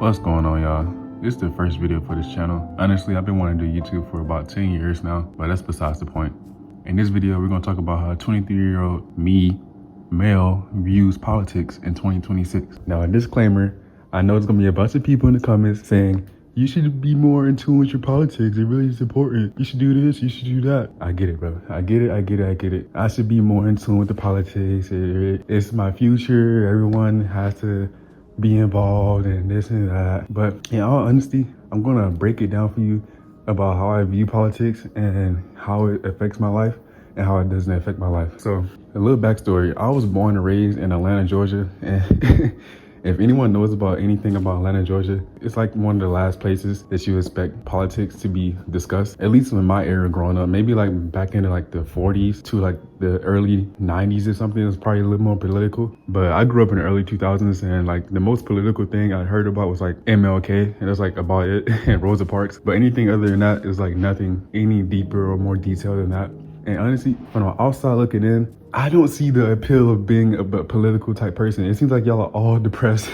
What's going on, y'all? This is the first video for this channel. Honestly, I've been wanting to do YouTube for about 10 years now, but that's besides the point. In this video, we're going to talk about how 23-year-old me, male, views politics in 2026. Now, a disclaimer, I know there's going to be a bunch of people in the comments saying, you should be more in tune with your politics. It really is important. You should do this, you should do that. I get it, bro. I get it. I should be more in tune with the politics. It's my future. Everyone has to be involved in this and that. But in all honesty, I'm gonna break it down for you about how I view politics and how it affects my life and how it doesn't affect my life. So a little backstory. I was born and raised in Atlanta, Georgia, and if anyone knows about anything about Atlanta, Georgia, it's like one of the last places that you expect politics to be discussed. At least in my era growing up, maybe like back into like the 40s to like the early 90s or something, it was probably a little more political. But I grew up in the early 2000s, and like the most political thing I heard about was like MLK, and that's like about it, and Rosa Parks. But anything other than that is like nothing any deeper or more detailed than that. And honestly, from the outside looking in, I don't see the appeal of being a political type person. It seems like y'all are all depressed.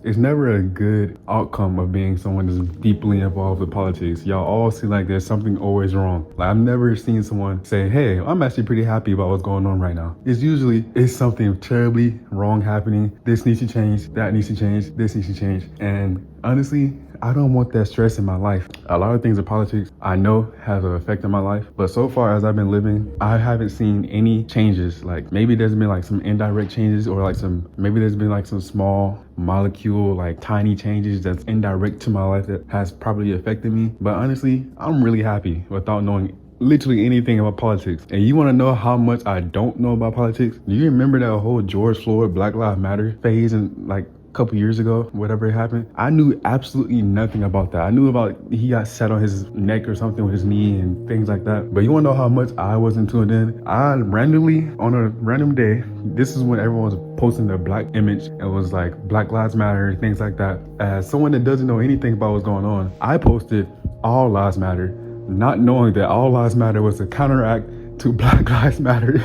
It's never a good outcome of being someone that's deeply involved with politics. Y'all all seem like there's something always wrong. Like, I've never seen someone say, hey, I'm actually pretty happy about what's going on right now. It's usually, it's something terribly wrong happening. This needs to change, that needs to change, this needs to change. And honestly, I don't want that stress in my life. A lot of things in politics I know have an effect on my life, but so far as I've been living, I haven't seen any changes. Like maybe there's been like some indirect changes, or like maybe there's been like some small molecule, like tiny changes that's indirect to my life that has probably affected me. But honestly, I'm really happy without knowing literally anything about politics. And you want to know how much I don't know about politics? Do you remember that whole George Floyd Black Lives Matter phase and like couple years ago, whatever happened? I knew absolutely nothing about that. I knew about he got set on his neck or something with his knee and things like that. But you want to know how much I wasn't tuned in? I randomly, on a random day, this is when everyone was posting their black image. It was like Black Lives Matter and things like that. As someone that doesn't know anything about what's going on, I posted All Lives Matter, not knowing that All Lives Matter was a counteract to Black Lives Matter.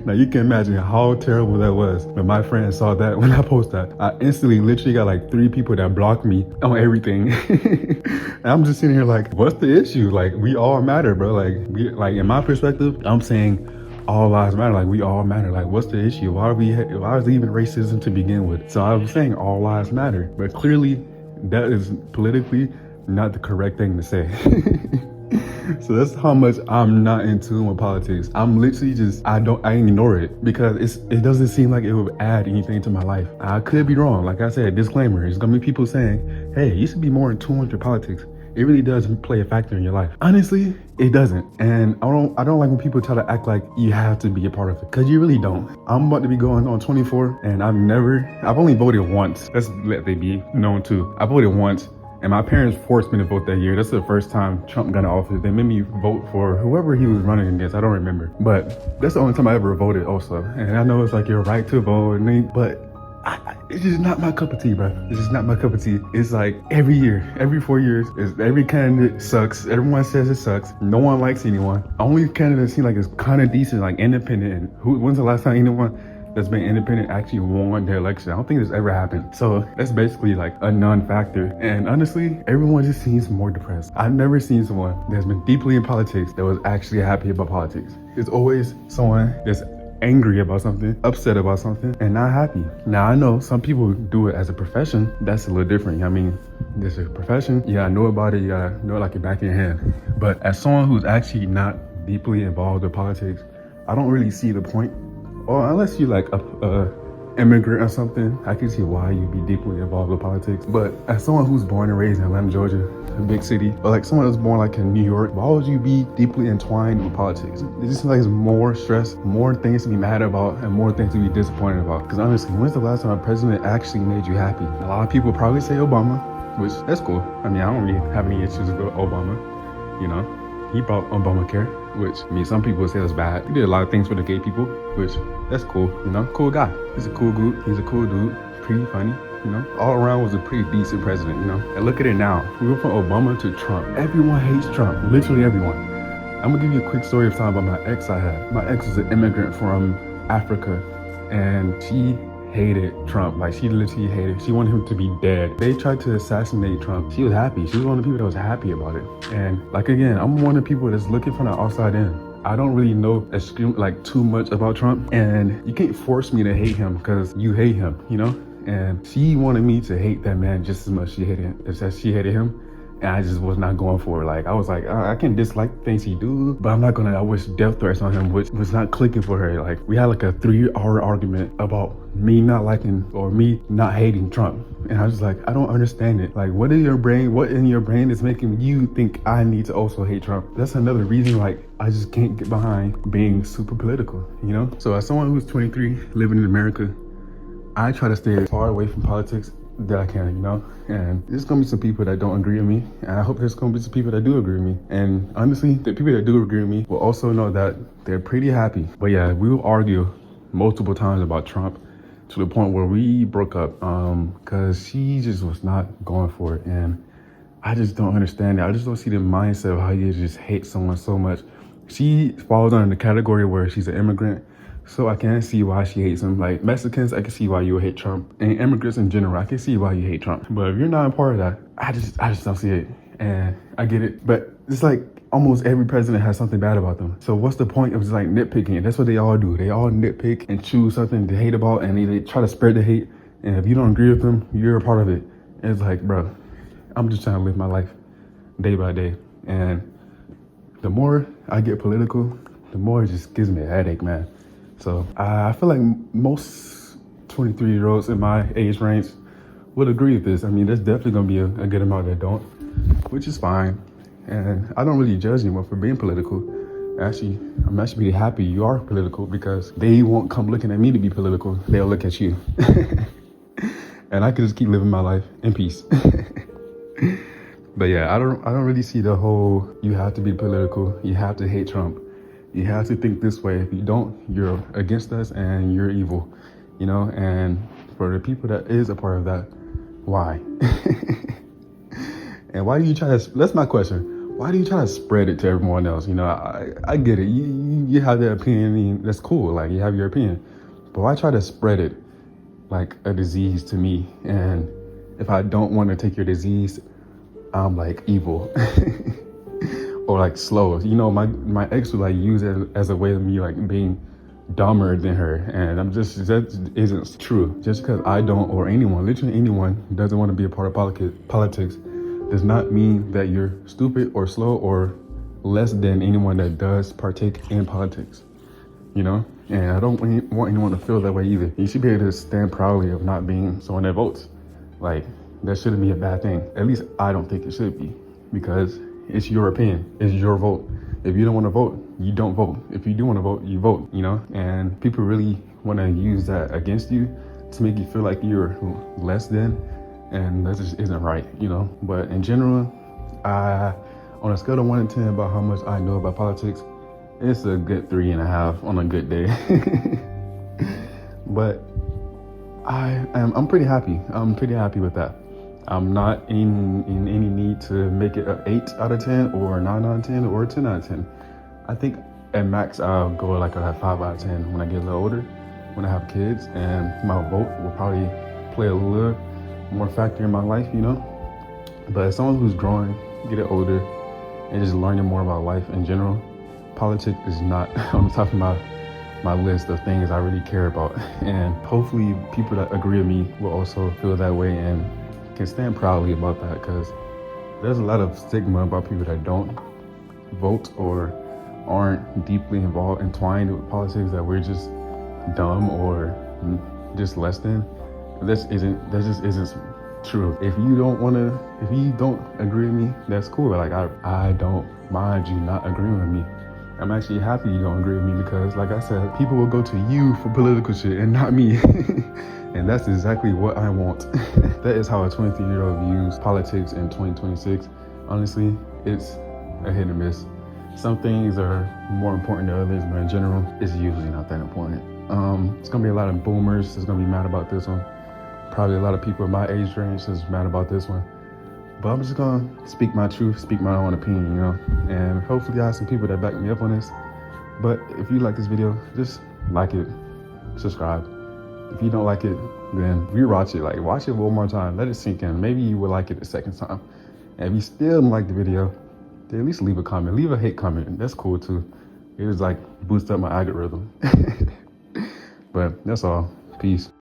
Now you can imagine how terrible that was. When my friends saw that, when I posted that, I instantly literally got like 3 people that blocked me on everything. And I'm just sitting here like, what's the issue? Like, we all matter, bro. Like in my perspective, I'm saying all lives matter. Like, we all matter. Like, what's the issue? Why is it even racism to begin with? So I was saying all lives matter, but clearly that is politically not the correct thing to say. So that's how much I'm not in tune with politics. I'm literally just, I ignore it because it doesn't seem like it would add anything to my life. I could be wrong. Like I said, disclaimer, it's gonna be people saying, hey, you should be more in tune with your politics. It really does play a factor in your life. Honestly, it doesn't. And I don't like when people try to act like you have to be a part of it, because you really don't. I'm about to be going on 24, and I've only voted once. Let's let they be known too. I voted once. And my parents forced me to vote that year. That's the first time Trump got in office. They made me vote for whoever he was running against. I don't remember. But that's the only time I ever voted also. And I know it's like your right to vote, but it's just not my cup of tea, bro. It's just not my cup of tea. It's like every year, every 4 years, every candidate sucks. Everyone says it sucks. No one likes anyone. Only candidate seems like it's kind of decent, like independent. And when's the last time anyone that's been independent actually won the election? I don't think this ever happened. So that's basically like a non-factor. And honestly, everyone just seems more depressed. I've never seen someone that's been deeply in politics that was actually happy about politics. It's always someone that's angry about something, upset about something, and not happy. Now, I know some people do it as a profession. That's a little different. I mean, this is a profession. You gotta know about it. You gotta know it like your back of your hand. But as someone who's actually not deeply involved with politics, I don't really see the point. Or unless you're like a immigrant or something, I can see why you'd be deeply involved with politics. But as someone who's born and raised in Atlanta, Georgia, a big city, or like someone that's born like in New York, why would you be deeply entwined with politics? It just seems like it's more stress, more things to be mad about, and more things to be disappointed about. Because honestly, when's the last time a president actually made you happy? A lot of people probably say Obama, which that's cool. I mean, I don't really have any issues with Obama, you know. He brought Obamacare, which, I mean, some people say that's bad. He did a lot of things for the gay people, which, that's cool, you know? Cool guy. He's a cool dude. He's a cool dude. Pretty funny, you know? All around was a pretty decent president, you know? And look at it now. We went from Obama to Trump. Everyone hates Trump. Literally everyone. I'm gonna give you a quick story of time about my ex I had. My ex was an immigrant from Africa, and she hated Trump. Like, she literally hated, she wanted him to be dead. They tried to assassinate Trump. She was happy. She was one of the people that was happy about it. And like, again, I'm one of the people that's looking from the outside in. I don't really know like too much about Trump, and you can't force me to hate him because you hate him, you know? And she wanted me to hate that man just as much as she hated him. And I just was not going for it. Like, I was like, I can dislike things he do, but I'm not gonna, I wish death threats on him, which was not clicking for her. Like, we had like a 3-hour argument about me not liking or me not hating Trump. And I was like, I don't understand it. Like, what in your brain is making you think I need to also hate Trump? That's another reason, like, I just can't get behind being super political, you know? So as someone who's 23, living in America, I try to stay as far away from politics that I can, you know? And there's gonna be some people that don't agree with me, and I hope there's gonna be some people that do agree with me. And honestly, the people that do agree with me will also know that they're pretty happy. But yeah, we will argue multiple times about Trump to the point where we broke up because she just was not going for it. And I just don't understand it. I just don't see the mindset of how you just hate someone so much. She falls under the category where she's an immigrant, so I can't see why she hates him. Like, Mexicans, I can see why you would hate Trump. And immigrants in general, I can see why you hate Trump. But if you're not a part of that, I just don't see it. And I get it. But it's like almost every president has something bad about them. So what's the point of just like nitpicking? That's what they all do. They all nitpick and choose something to hate about, and they try to spread the hate. And if you don't agree with them, you're a part of it. And it's like, bro, I'm just trying to live my life day by day. And the more I get political, the more it just gives me a headache, man. So I feel like most 23-year-olds in my age range would agree with this. I mean, there's definitely gonna be a good amount that don't, which is fine. And I don't really judge anyone for being political. Actually, I'm actually really happy you are political because they won't come looking at me to be political. They'll look at you. And I can just keep living my life in peace. But yeah, I don't really see the whole, you have to be political, you have to hate Trump, you have to think this way. If you don't, you're against us and you're evil, you know? And for the people that is a part of that, why? And why do you try to, that's my question. Why do you try to spread it to everyone else? You know, I get it. You have that opinion, I mean, that's cool. Like, you have your opinion. But why try to spread it like a disease to me? And if I don't want to take your disease, I'm like evil or like slow. You know, my ex would like use it as a way of me like being dumber than her. And that isn't true. Just because I don't, or anyone, literally anyone, doesn't want to be a part of politics does not mean that you're stupid or slow or less than anyone that does partake in politics, you know? And I don't want anyone to feel that way either. You should be able to stand proudly of not being someone that votes. Like, that shouldn't be a bad thing. At least I don't think it should be, because it's your opinion, it's your vote. If you don't want to vote, you don't vote. If you do want to vote, you vote, you know? And people really want to use that against you to make you feel like you're less than, and that just isn't right, you know? But in general, on a scale of 1 to 10 about how much I know about politics, it's a good 3.5 on a good day. But I'm pretty happy. I'm pretty happy with that. I'm not in any need to make it an 8 out of 10 or a 9 out of 10 or a 10 out of 10. I think at max I'll go like a 5 out of 10 when I get a little older, when I have kids, and my vote will probably play a little more factor in my life, you know? But as someone who's growing, getting older, and just learning more about life in general, politics is not on the top of my list of things I really care about. And hopefully people that agree with me will also feel that way and can stand proudly about that, because there's a lot of stigma about people that don't vote or aren't deeply entwined with politics, that we're just dumb or just less than. That just isn't true. If you don't agree with me, that's cool. Like, I don't mind you not agreeing with me. I'm actually happy you don't agree with me, because like I said, people will go to you for political shit and not me. And that's exactly what I want. That is how a 23-year-old views politics in 2026. Honestly, it's a hit and miss. Some things are more important than others, but in general, it's usually not that important. It's gonna be a lot of boomers that's gonna be mad about this one. Probably a lot of people in my age range is mad about this one. But I'm just gonna speak my truth, speak my own opinion, you know? And hopefully I have some people that back me up on this. But if you like this video, just like it, subscribe. If you don't like it, then rewatch it. Like, watch it one more time. Let it sink in. Maybe you will like it the second time. And if you still don't like the video, then at least leave a comment. Leave a hate comment. That's cool too. It was like boost up my algorithm. But that's all. Peace.